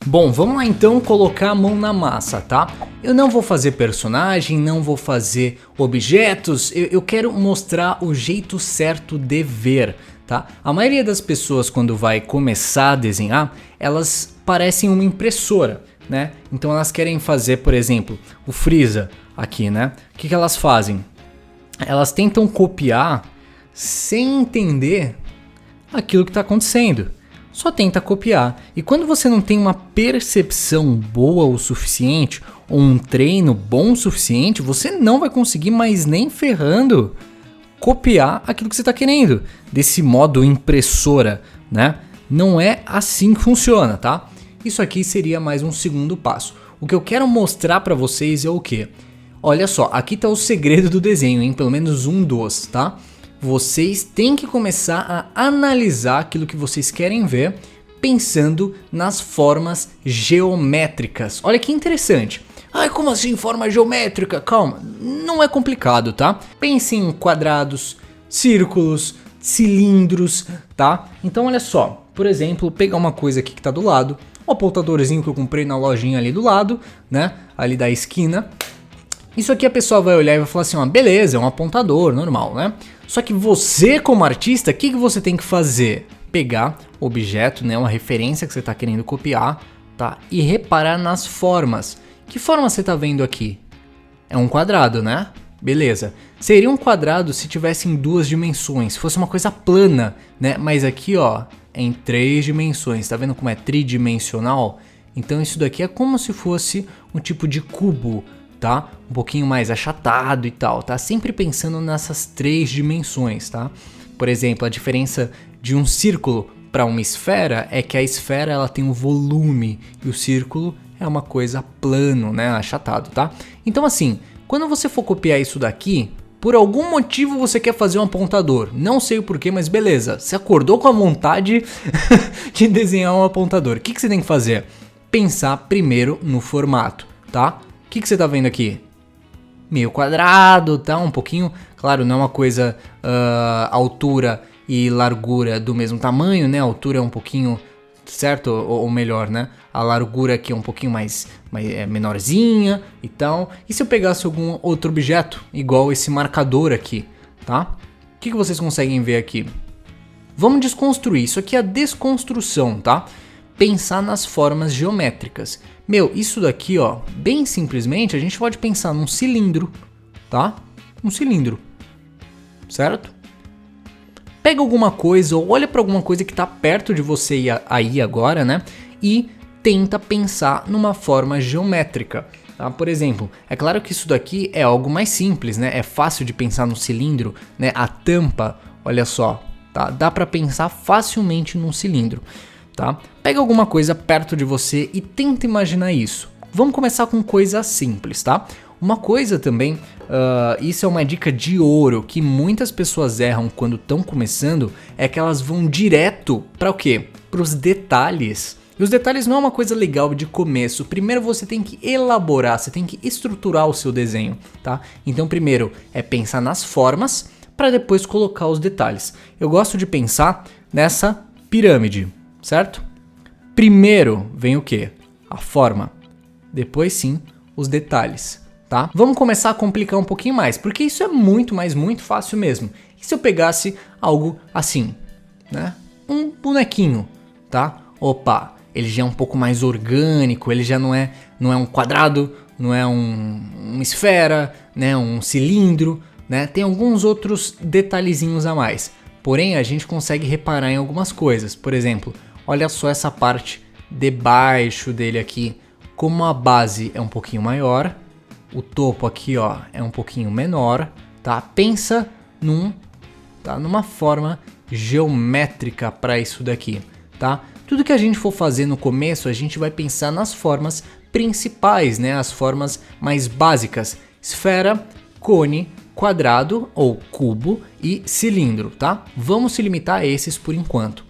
Bom, vamos lá então colocar a mão na massa, tá? Eu não vou fazer personagem, não vou fazer objetos, eu quero mostrar o jeito certo de ver, tá? A maioria das pessoas quando vai começar a desenhar, elas parecem uma impressora, né? Então elas querem fazer, por exemplo, o Freeza aqui, né? O que elas fazem? Elas tentam copiar sem entender aquilo que está acontecendo. Só tenta copiar. E quando você não tem uma percepção boa o suficiente, ou um treino bom o suficiente, você não vai conseguir mais nem ferrando copiar aquilo que você está querendo. Desse modo impressora, né? Não é assim que funciona, tá? Isso aqui seria mais um segundo passo. O que eu quero mostrar para vocês é o quê? Olha só, aqui está o segredo do desenho, hein? Pelo menos um dos, tá? Vocês têm que começar a analisar aquilo que vocês querem ver pensando nas formas geométricas. Olha que interessante. Ai, como assim forma geométrica? Calma, não é complicado, tá? Pense em quadrados, círculos, cilindros, tá? Então olha só, por exemplo, pegar uma coisa aqui que tá do lado, um apontadorzinho que eu comprei na lojinha ali do lado, né? Ali da esquina. Isso aqui a pessoa vai olhar e vai falar assim, ó, beleza, é um apontador, normal, né? Só que você como artista, o que você tem que fazer? Pegar o objeto, né, uma referência que você está querendo copiar, tá? E reparar nas formas. Que forma você está vendo aqui? É um quadrado, né? Beleza. Seria um quadrado se tivesse em duas dimensões, se fosse uma coisa plana, né? Mas aqui, ó, é em 3 dimensões. Tá vendo como é tridimensional? Então isso daqui é como se fosse um tipo de cubo, tá? Um pouquinho mais achatado e tal, tá? Sempre pensando nessas 3 dimensões, tá? Por exemplo, a diferença de um círculo para uma esfera é que a esfera ela tem um volume e o círculo é uma coisa plano, né? Achatado, tá? Então assim, quando você for copiar isso daqui, por algum motivo você quer fazer um apontador. Não sei o porquê, mas beleza. Você acordou com a vontade de desenhar um apontador. O que você tem que fazer? Pensar primeiro no formato, tá? O que você tá vendo aqui? Meio quadrado, tá? Um pouquinho, claro, não é uma coisa altura e largura do mesmo tamanho, né? A altura é um pouquinho, certo? Ou melhor, né? A largura aqui é um pouquinho mais menorzinha e tal. E se eu pegasse algum outro objeto, igual esse marcador aqui, tá? O que vocês conseguem ver aqui? Vamos desconstruir. Isso aqui é a desconstrução, tá? Pensar nas formas geométricas. Meu, isso daqui, ó, bem simplesmente, a gente pode pensar num cilindro, tá? Um cilindro, certo? Pega alguma coisa ou olha para alguma coisa que tá perto de você aí agora, né? E tenta pensar numa forma geométrica, tá? Por exemplo, é claro que isso daqui é algo mais simples, né? É fácil de pensar no cilindro, né? A tampa, olha só, tá? Dá para pensar facilmente num cilindro. Tá? Pega alguma coisa perto de você e tenta imaginar isso. Vamos começar com coisas simples, tá? Uma coisa também, isso é uma dica de ouro que muitas pessoas erram quando estão começando, é que elas vão direto para o quê? Para os detalhes. E os detalhes não é uma coisa legal de começo. Primeiro você tem que elaborar, você tem que estruturar o seu desenho, tá? Então primeiro é pensar nas formas para depois colocar os detalhes. Eu gosto de pensar nessa pirâmide. Certo? Primeiro vem o que? A forma. Depois sim, os detalhes, tá? Vamos começar a complicar um pouquinho mais, porque isso é muito, mas muito fácil mesmo. E se eu pegasse algo assim, né? Um bonequinho, tá? Opa, ele já é um pouco mais orgânico, ele já não é um quadrado, não é uma esfera, né? Um cilindro, né? Tem alguns outros detalhezinhos a mais. Porém, a gente consegue reparar em algumas coisas. Por exemplo, olha só essa parte debaixo dele aqui, como a base é um pouquinho maior, o topo aqui, ó, é um pouquinho menor, tá? Pensa numa forma geométrica para isso daqui, tá? Tudo que a gente for fazer no começo, a gente vai pensar nas formas principais, né? As formas mais básicas: esfera, cone, quadrado ou cubo e cilindro, tá? Vamos se limitar a esses por enquanto.